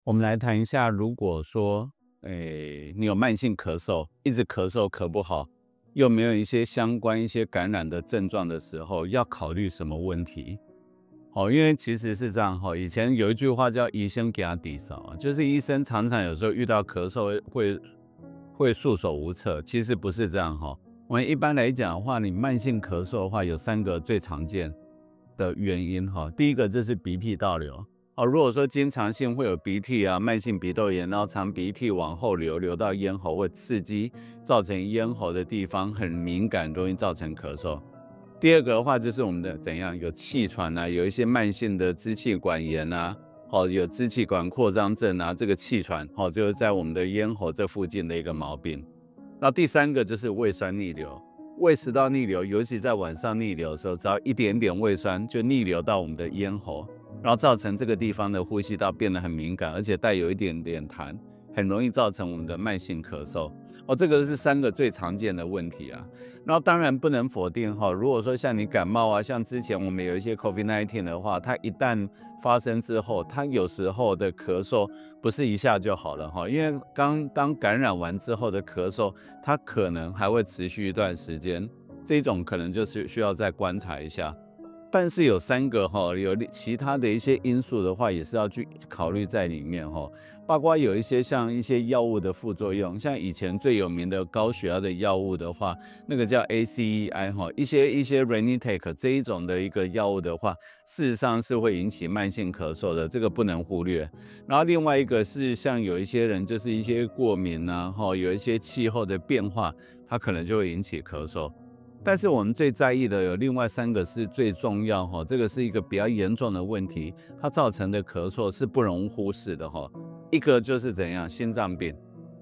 我们来谈一下，如果说，你有慢性咳嗽，一直咳嗽咳不好，又没有一些相关一些感染的症状的时候，要考虑什么问题？因为其实是这样以前有一句话叫"医生给他抵扫"啊，就是医生常常有时候遇到咳嗽会束手无策，其实不是这样我们一般来讲的话，你慢性咳嗽的话，有3个最常见的原因第一个就是鼻涕倒流。如果说经常性会有鼻涕啊、慢性鼻窦炎，然后常鼻涕往后流，流到咽喉或刺激，造成咽喉的地方很敏感，容易造成咳嗽。第二个的话就是我们的怎样有气喘啊，有一些慢性的支气管炎啊，有支气管扩张症啊，这个气喘就是在我们的咽喉这附近的一个毛病。那第三个就是胃酸逆流，胃食道逆流，尤其在晚上逆流的时候，只要一点点胃酸就逆流到我们的咽喉，然后造成这个地方的呼吸道变得很敏感，而且带有一点点痰，很容易造成我们的慢性咳嗽。这个是3个最常见的问题啊。然后当然不能否定如果说像你感冒啊，像之前我们有一些 COVID-19 的话，它一旦发生之后，它有时候的咳嗽不是一下就好了因为当感染完之后的咳嗽，它可能还会持续一段时间，这种可能就是需要再观察一下。但是有3个有其他的一些因素的话，也是要去考虑在里面包括有一些像一些药物的副作用，像以前最有名的高血压的药物的话，那个叫 ACEI 一些 Ranitec 这一种的一个药物的话，事实上是会引起慢性咳嗽的，这个不能忽略。然后另外一个是像有一些人就是一些过敏啊，有一些气候的变化，它可能就会引起咳嗽。但是我们最在意的有另外3个是最重要这个是一个比较严重的问题，它造成的咳嗽是不容忽视的一个就是怎样心脏病，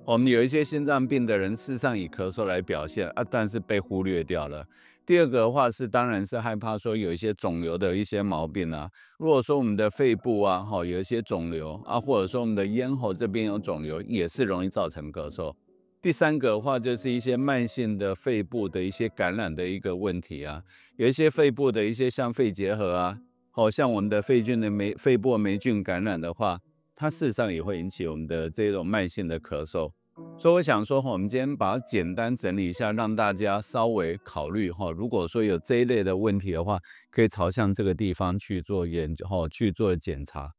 我们有一些心脏病的人事实上以咳嗽来表现但是被忽略掉了。第二个的话是当然是害怕说有一些肿瘤的一些毛病啊，如果说我们的肺部啊有一些肿瘤啊，或者说我们的咽喉这边有肿瘤，也是容易造成咳嗽。第三个的话就是一些慢性的肺部的一些感染的一个问题啊，有一些肺部的一些像肺结核啊，像我们的肺部霉菌感染的话，它事实上也会引起我们的这种慢性的咳嗽。所以我想说我们今天把它简单整理一下，让大家稍微考虑如果说有这一类的问题的话，可以朝向这个地方去做研究去做检查。